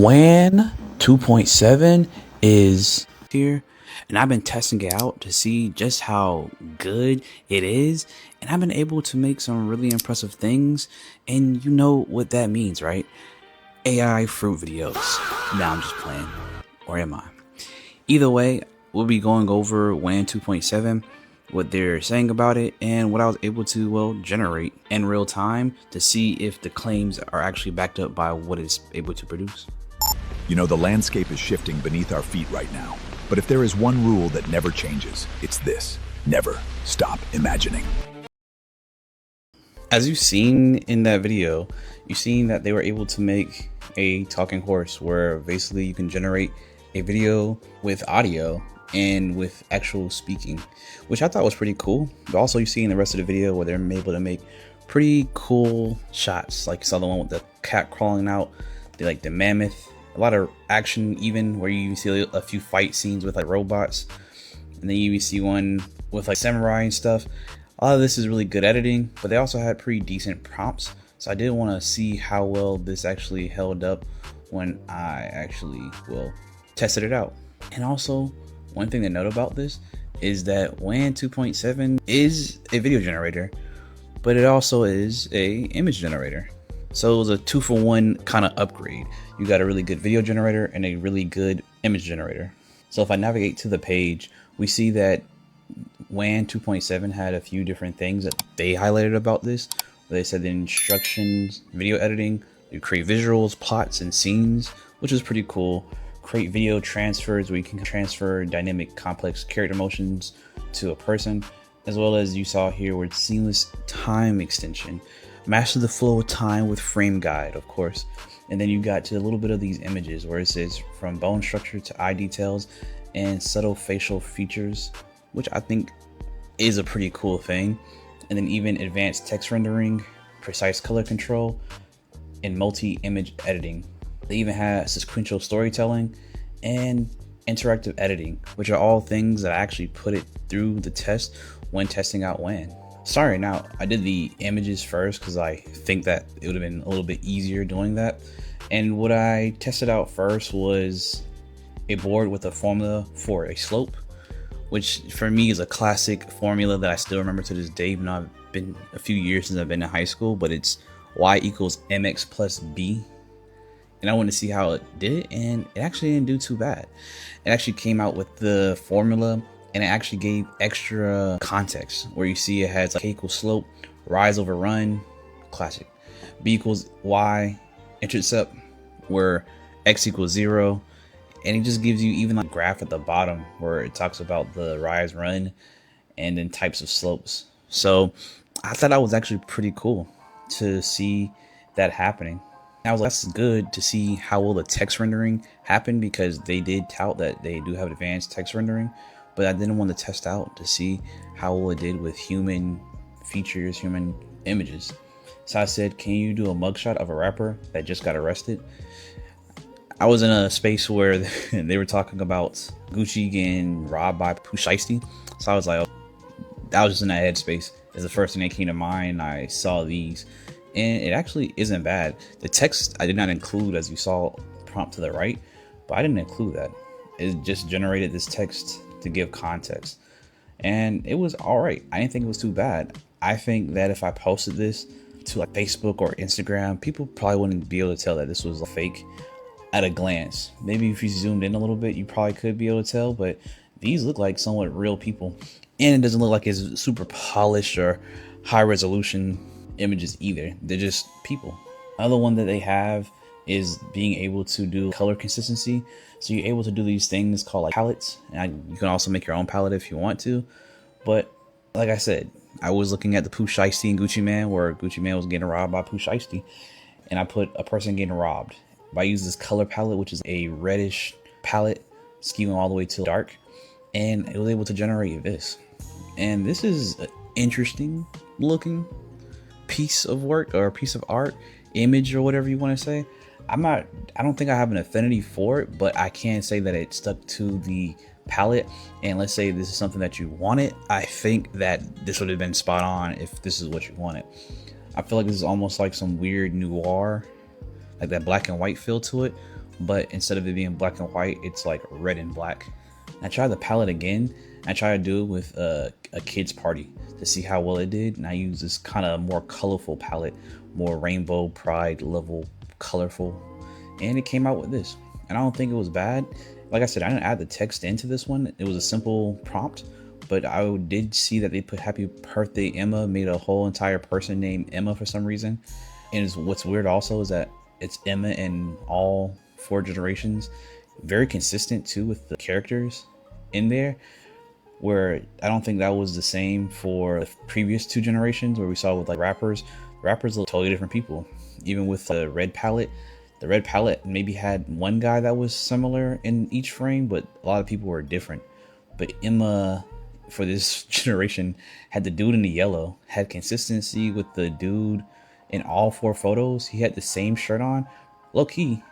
WAN 2.7 is here, and I've been testing it out to see just how good it is, and I've been able to make some really impressive things, and you know what that means, right? AI fruit videos. Now I'm just playing, or am I? Either way, we'll be going over WAN 2.7, what they're saying about it, and what I was able to, generate in real time to see if the claims are actually backed up by what it's able to produce. You know, the landscape is shifting beneath our feet right now. But if there is one rule that never changes, it's this: never stop imagining. As you've seen in that video, you've seen that they were able to make a talking horse where basically you can generate a video with audio and with actual speaking, which I thought was pretty cool. But also you see in the rest of the video where they're able to make pretty cool shots, like you saw the one with the cat crawling out, the mammoth, a lot of action, even where you see a few fight scenes with like robots, and then you see one with like samurai and stuff. A lot of this is really good editing, but they also had pretty decent prompts, so I did want to see how well this actually held up when I actually tested it out. And also, one thing to note about this is that WAN 2.7 is a video generator, but it also is a image generator. So it was a 2-for-1 kind of upgrade. You got a really good video generator and a really good image generator. So if I navigate to the page, we see that WAN 2.7 had a few different things that they highlighted about this. Where they said the instructions, video editing, you create visuals, plots, and scenes, which is pretty cool. Create video transfers where you can transfer dynamic, complex character motions to a person, as well as you saw here with seamless time extension. Master the flow of time with frame guide, of course. And then you got to a little bit of these images where it says from bone structure to eye details and subtle facial features, which I think is a pretty cool thing. And then even advanced text rendering, precise color control, and multi-image editing. They even had sequential storytelling and interactive editing, which are all things that I actually put it through the test when testing out WAN. Sorry, now I did the images first because I think that it would have been a little bit easier doing that. And what I tested out first was a board with a formula for a slope, which for me is a classic formula that I still remember to this day, even though I've been a few years since I've been in high school, but it's y equals mx plus b. And I wanted to see how it did it, and it actually didn't do too bad. It actually came out with the formula, and it actually gave extra context where you see it has like k equals slope, rise over run, classic, b equals y intercept, where x equals 0, and it just gives you even like a graph at the bottom where it talks about the rise, run, and then types of slopes. So I thought that was actually pretty cool to see that happening. I was like, that's good to see how well the text rendering happened, because they did tout that they do have advanced text rendering, but I didn't want to test out to see how well it did with human features, human images. So I said, can you do a mugshot of a rapper that just got arrested? I was in a space where they were talking about Gucci getting robbed by Pooh Shiesty. So I was like, I was just in that headspace. It's the first thing that came to mind. I saw these, and it actually isn't bad. The text I did not include, as you saw prompt to the right, but I didn't include that. It just generated this text to give context, and it was all right. I didn't think it was too bad. I think that if I posted this to like Facebook or Instagram, people probably wouldn't be able to tell that this was a fake at a glance. Maybe if you zoomed in a little bit, you probably could be able to tell, but these look like somewhat real people, and it doesn't look like it's super polished or high resolution images either. They're just people. Another one that they have is being able to do color consistency. So you're able to do these things called like palettes, and you can also make your own palette if you want to. But like I said, I was looking at the Pooh Shiesty and Gucci Man, where Gucci Man was getting robbed by Pooh Shiesty, and I put a person getting robbed. But I used this color palette, which is a reddish palette skewing all the way to dark, and it was able to generate this. And this is an interesting looking piece of work, or a piece of art, image, or whatever you want to say. I don't think I have an affinity for it, but I can say that it stuck to the palette. And let's say this is something that you wanted, I think that this would have been spot on if this is what you wanted. I feel like this is almost like some weird noir, like that black and white feel to it, but instead of it being black and white, it's like red and black. I tried the palette again. I tried to do it with a kid's party to see how well it did, and I used this kind of more colorful palette, more rainbow pride level colorful, and it came out with this. And I don't think it was bad. Like I said, I didn't add the text into this one. It was a simple prompt, but I did see that they put happy birthday Emma, made a whole entire person named Emma for some reason. And what's weird also is that it's Emma in all 4 generations. Very consistent too with the characters in there, where I don't think that was the same for the previous 2 generations where we saw with like rappers. Rappers look totally different people. Even with the red palette maybe had one guy that was similar in each frame, but a lot of people were different. But Emma for this generation had the dude in the yellow, had consistency with the dude in all 4 photos. He had the same shirt on. Low key,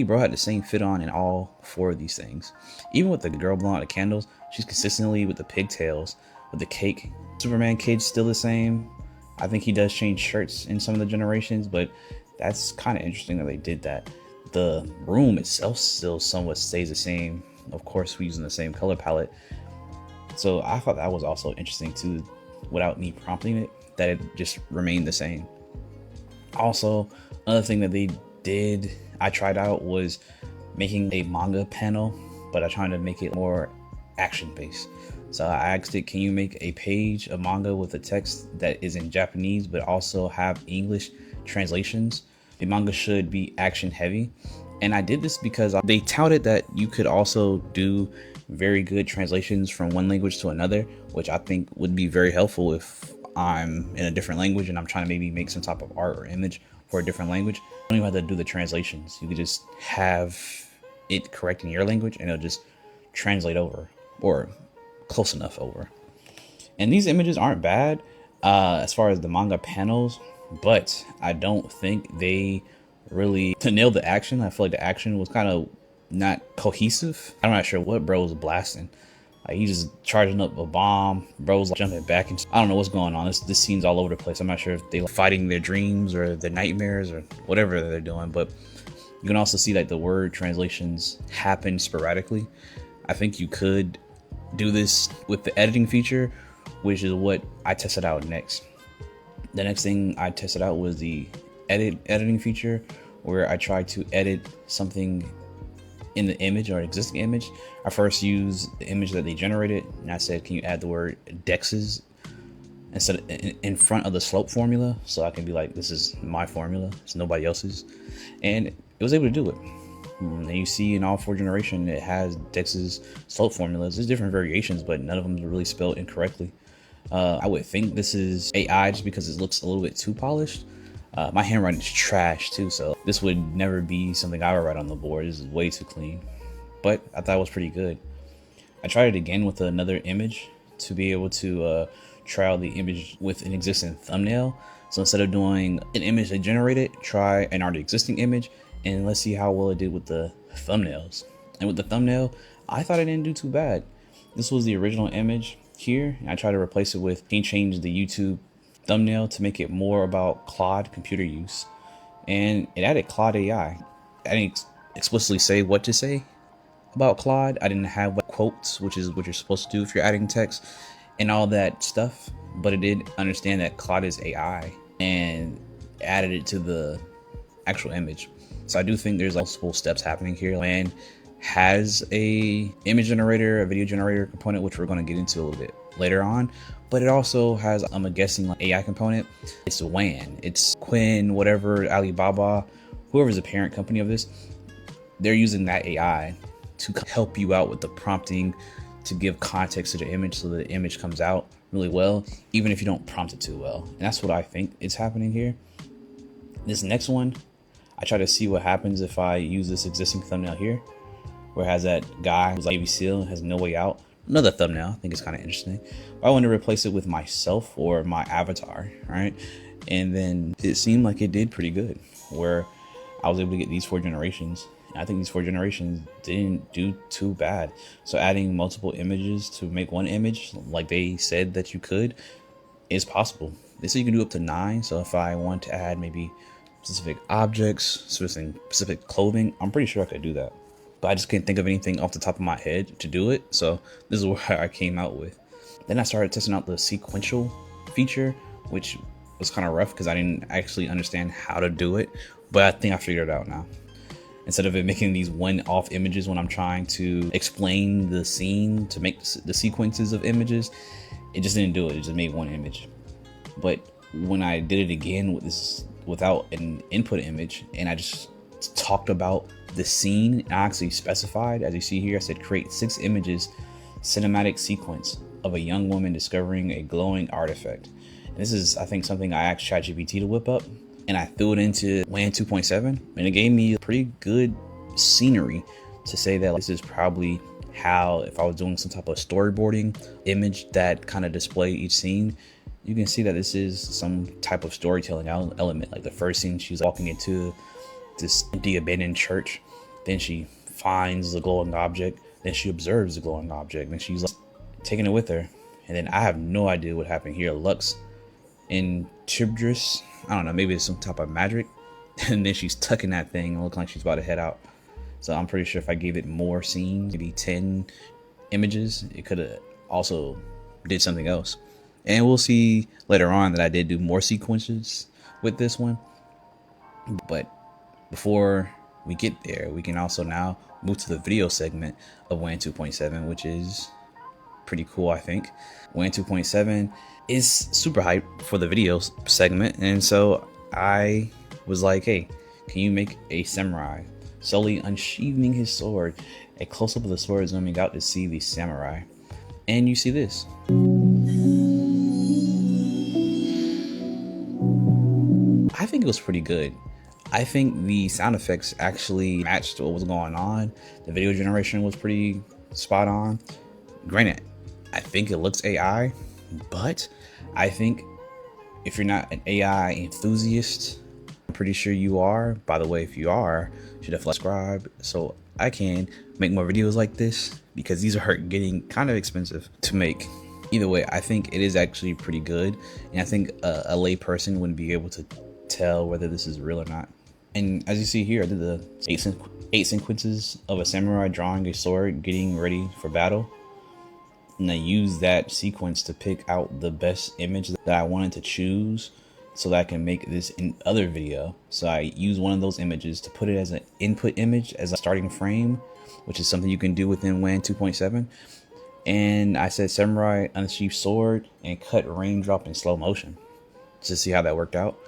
bro had the same fit on in all 4 of these things. Even with the girl blowing out the candles, she's consistently with the pigtails, with the cake. Superman kid's still the same. I think he does change shirts in some of the generations, but that's kind of interesting that they did that. The room itself still somewhat stays the same. Of course, we're using the same color palette. So I thought that was also interesting too, without me prompting it, that it just remained the same. Also, another thing that I tried out was making a manga panel, but I tried to make it more action based. So I asked it, can you make a page of manga with a text that is in Japanese but also have English translations? The manga should be action heavy. And I did this because they touted that you could also do very good translations from one language to another, which I think would be very helpful if I'm in a different language and I'm trying to maybe make some type of art or image for a different language. You don't even have to do the translations. You could just have it correct in your language and it'll just translate over, or close enough over. And these images aren't bad as far as the manga panels, but I don't think they really nailed the action. I feel like the action was kind of not cohesive. I'm not sure what bro was blasting. Like, he just charging up a bomb. Bro's like jumping back, and I don't know what's going on. This scene's all over the place. I'm not sure if they're fighting their dreams or their nightmares or whatever they're doing. But you can also see that the word translations happen sporadically. I think you could do this with the editing feature, which is what I tested out next. The next thing I tested out was the editing feature, where I tried to edit something in the image or existing image. I first used the image that they generated, and I said, can you add the word dexes instead of in front of the slope formula, so I can be like, this is my formula, it's nobody else's. And it was able to do it. And you see in all 4 generations, it has dexes slope formulas. There's different variations, but none of them are really spelled incorrectly. I would think this is AI just because it looks a little bit too polished. My handwriting is trash too, so this would never be something I would write on the board. This is way too clean, but I thought it was pretty good. I tried it again with another image to be able to try out the image with an existing thumbnail. So instead of doing an image they generated, try an already existing image, and let's see how well it did with the thumbnails. And with the thumbnail, I thought it didn't do too bad. This was the original image here, and I tried to replace it with, can you change the YouTube thumbnail to make it more about Claude computer use, and it added Claude AI. I didn't explicitly say what to say about Claude. I didn't have quotes, which is what you're supposed to do if you're adding text and all that stuff, but it did understand that Claude is AI and added it to the actual image. So I do think there's multiple steps happening here. WAN has a image generator, a video generator component, which we're going to get into a little bit later on, but it also has, I'm guessing, like AI component. It's WAN, it's Quinn, whatever, Alibaba, whoever's the parent company of this, they're using that AI to help you out with the prompting, to give context to the image so the image comes out really well, even if you don't prompt it too well. And that's what I think is happening here. This next one, I try to see what happens if I use this existing thumbnail here, where it has that guy who's like Navy SEAL, has no way out. Another thumbnail, I think it's kind of interesting. I want to replace it with myself or my avatar, right? And then it seemed like it did pretty good, where I was able to get these 4 generations. I think these 4 generations didn't do too bad. So adding multiple images to make one image, like they said that you could, is possible. They say you can do up to 9. So if I want to add maybe specific objects, specific clothing. I'm pretty sure I could do that, but I just can't think of anything off the top of my head to do it. So this is what I came out with. Then I started testing out the sequential feature, which was kind of rough because I didn't actually understand how to do it, but I think I figured it out now. Instead of it making these one-off images when I'm trying to explain the scene to make the sequences of images, it just didn't do it. It just made one image. But when I did it again with this without an input image, and I just talked about the scene, I actually specified, as you see here, I said create 6 images cinematic sequence of a young woman discovering a glowing artifact. And this is, I think, something I asked ChatGPT to whip up, and I threw it into WAN 2.7, and it gave me a pretty good scenery to say that this is probably how, if I was doing some type of storyboarding image that kind of display each scene, you can see that this is some type of storytelling element. Like the first scene, she's walking into this empty abandoned church, then she finds the glowing object, then she observes the glowing object, then she's like taking it with her, and then I have no idea what happened here. Lux in Tibdris, I don't know, maybe it's some type of magic, and then she's tucking that thing and looking like she's about to head out. So I'm pretty sure if I gave it more scenes, maybe 10 images, it could have also did something else. And we'll see later on that I did do more sequences with this one. But before we get there, we can also now move to the video segment of WAN 2.7, which is pretty cool, I think. WAN 2.7 is super hype for the video segment, and so I was like, hey, can you make a samurai slowly unsheathing his sword? A close-up of the sword is zooming out to see the samurai, and you see this. I think it was pretty good. I think the sound effects actually matched what was going on. The video generation was pretty spot on. Granted, I think it looks AI, but I think if you're not an AI enthusiast, I'm pretty sure you are. By the way, if you are, you should definitely subscribe so I can make more videos like this, because these are getting kind of expensive to make. Either way, I think it is actually pretty good, and I think a lay person wouldn't be able to tell whether this is real or not. And as you see here, I did the eight sequences of a samurai drawing a sword, getting ready for battle. And I used that sequence to pick out the best image that I wanted to choose so that I can make this other video. So I used one of those images to put it as an input image, as a starting frame, which is something you can do within WAN 2.7. And I said samurai unsheathed sword and cut raindrop in slow motion to see how that worked out.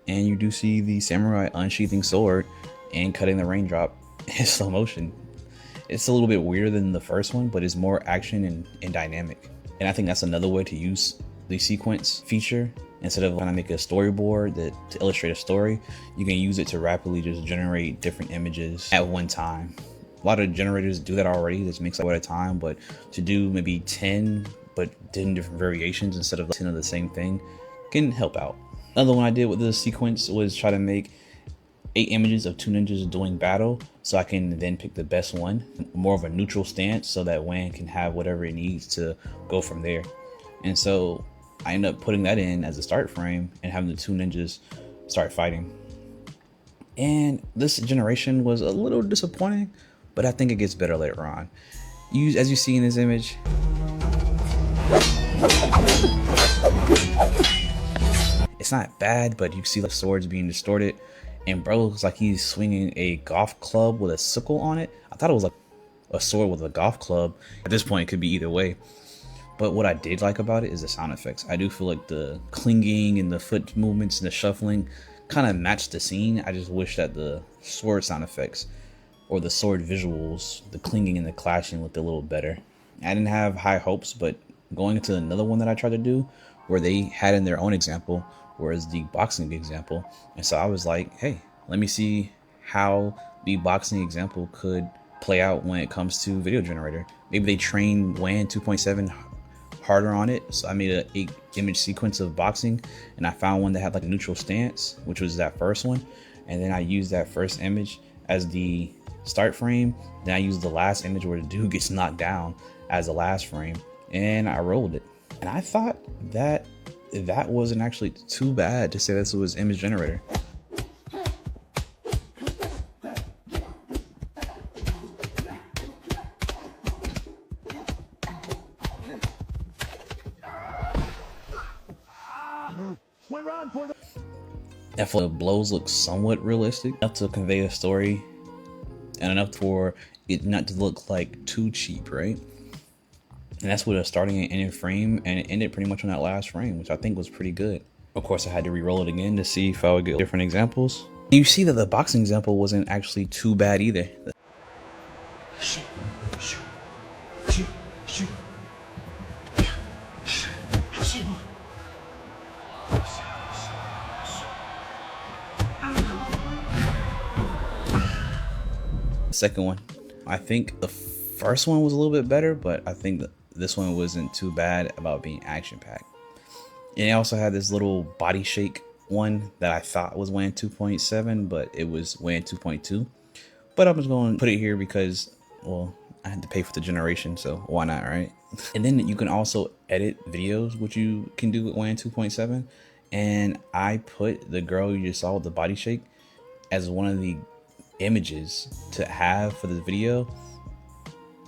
And you do see the samurai unsheathing sword and cutting the raindrop in slow motion. It's a little bit weirder than the first one, but it's more action and dynamic. And I think that's another way to use the sequence feature. Instead of trying to make a storyboard to illustrate a story, you can use it to rapidly just generate different images at one time. A lot of generators do that already, just makes it at a time, but to do maybe 10 but 10 different variations instead of 10 of the same thing can help out. Another one I did with the sequence was try to make 8 images of 2 ninjas doing battle, so I can then pick the best one, more of a neutral stance, so that WAN can have whatever it needs to go from there. And so I end up putting that in as a start frame and having the 2 ninjas start fighting. And this generation was a little disappointing, but I think it gets better later on. As you see in this image, it's not bad, but you see the swords being distorted, and bro looks like he's swinging a golf club with a sickle on it. I thought it was like a sword with a golf club. At this point, it could be either way. But what I did like about it is the sound effects. I do feel like the clinging and the foot movements and the shuffling kind of matched the scene. I just wish that the sword sound effects or the sword visuals, the clinging and the clashing, looked a little better. I didn't have high hopes, but going into another one that I tried to do where they had in their own example, whereas the boxing example. And so I was like, hey, let me see how the boxing example could play out when it comes to video generator. Maybe they train WAN 2.7 harder on it. So I made a 8 image sequence of boxing, and I found one that had like a neutral stance, which was that first one. And then I used that first image as the start frame. Then I used the last image where the dude gets knocked down as the last frame, and I rolled it. And I thought that that wasn't actually too bad to say this was image generator. And for the blows look somewhat realistic, enough to convey a story and enough for it not to look like too cheap, right? And that's with a starting and ending frame, and it ended pretty much on that last frame, which I think was pretty good. Of course, I had to re-roll it again to see if I would get different examples. You see that the boxing example wasn't actually too bad either. Second one, I think the first one was a little bit better, but I think that this one wasn't too bad about being action packed. And it also had this little body shake one that I thought was WAN 2.7, but it was WAN 2.2. But I'm just going to put it here because, well, I had to pay for the generation, so why not, right? And then you can also edit videos, which you can do with WAN 2.7. And I put the girl you just saw with the body shake as one of the images to have for the video,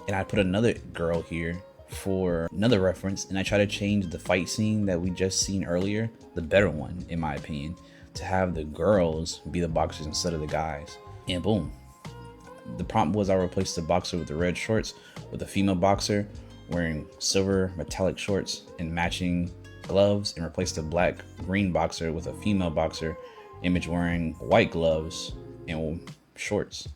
and I put another girl here for another reference, and I try to change the fight scene that we just seen earlier, the better one in my opinion, to have the girls be the boxers instead of the guys. And boom, the prompt was I replaced the boxer with the red shorts with a female boxer wearing silver metallic shorts and matching gloves, and replaced the black green boxer with a female boxer image wearing white gloves and shorts.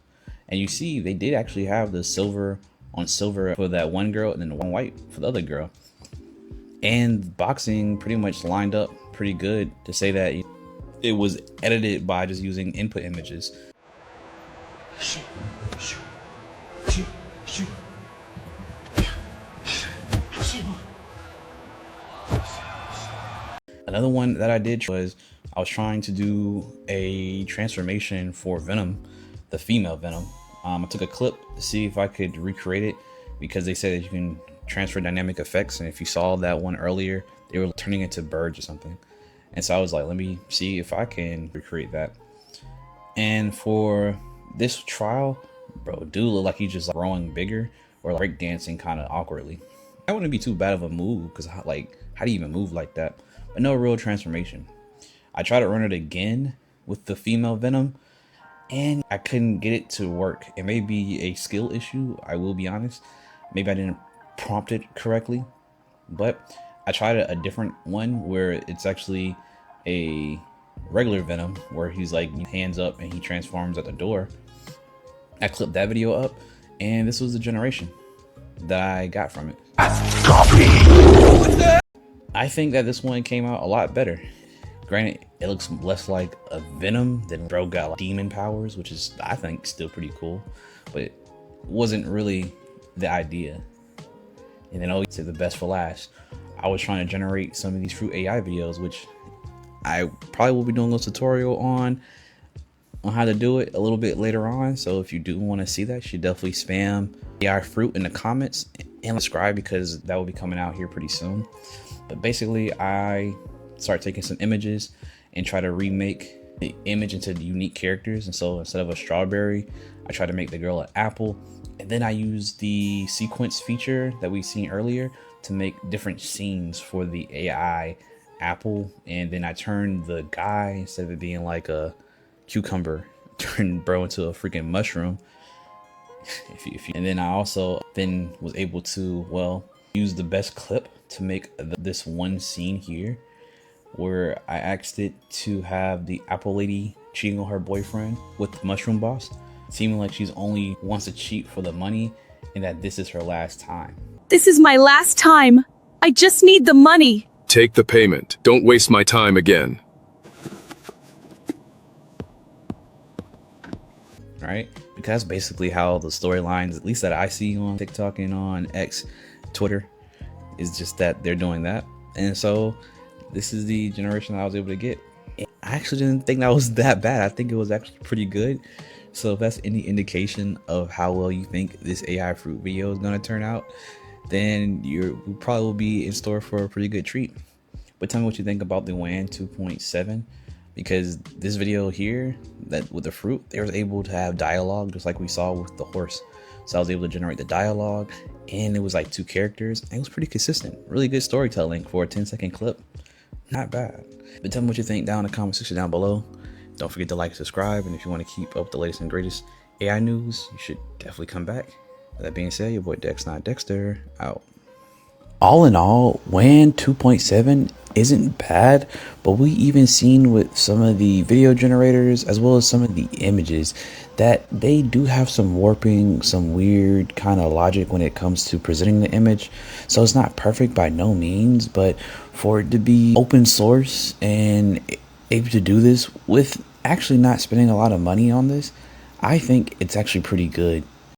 And you see they did actually have the silver on silver for that one girl and then the one white for the other girl, and boxing pretty much lined up pretty good to say that it was edited by just using input images. Another one that I did was I was trying to do a transformation for Venom, the female Venom. I took a clip to see if I could recreate it, because they said that you can transfer dynamic effects, and if you saw that one earlier, they were turning into birds or something. And so I was like, let me see if I can recreate that. And for this trial, bro, dude looked like he's just like growing bigger or like break dancing kind of awkwardly. That wouldn't be too bad of a move, because like, how do you even move like that? But no real transformation. I tried to run it again with the female Venom, and I couldn't get it to work. It may be a skill issue, I will be honest. Maybe I didn't prompt it correctly, but I tried a different one where it's actually a regular Venom where he's like hands up and he transforms at the door. I clipped that video up, and this was the generation that I got from it. I think that this one came out a lot better. Granted, it looks less like a Venom than bro got like demon powers, which is, I think, still pretty cool, but it wasn't really the idea. And then always say the best for last. I was trying to generate some of these fruit AI videos, which I probably will be doing a tutorial on how to do it a little bit later on. So if you do want to see that, you should definitely spam AI fruit in the comments and subscribe, because that will be coming out here pretty soon. But basically, I start taking some images and try to remake the image into unique characters. And so instead of a strawberry, I try to make the girl an apple. And then I use the sequence feature that we seen earlier to make different scenes for the AI apple. And then I turn the guy, instead of it being like a cucumber, turn bro into a freaking mushroom. And then I also then was able to, well, use the best clip to make this one scene here, where I asked it to have the apple lady cheating on her boyfriend with the mushroom boss, seeming like she's only wants to cheat for the money and that this is her last time. This is my last time. I just need the money. Take the payment. Don't waste my time again. Right? Because that's basically how the storylines, at least that I see on TikTok and on X, Twitter, is just that they're doing that. And so this is the generation that I was able to get. And I actually didn't think that was that bad. I think it was actually pretty good. So if that's any indication of how well you think this AI fruit video is going to turn out, then you probably will be in store for a pretty good treat. But tell me what you think about the WAN 2.7, because this video here, that with the fruit, they was able to have dialogue just like we saw with the horse. So I was able to generate the dialogue, and it was like 2 characters, and it was pretty consistent. Really good storytelling for a 10-second clip. Not bad. But tell me what you think down in the comment section down below. Don't forget to like and subscribe, and if you want to keep up with the latest and greatest AI news, you should definitely come back. With that being said, your boy Dex, not Dexter, out. All in all, WAN 2.7 isn't bad, but we even seen with some of the video generators as well as some of the images that they do have some warping, some weird kind of logic when it comes to presenting the image. So it's not perfect by no means, but for it to be open source and able to do this with actually not spending a lot of money on this, I think it's actually pretty good.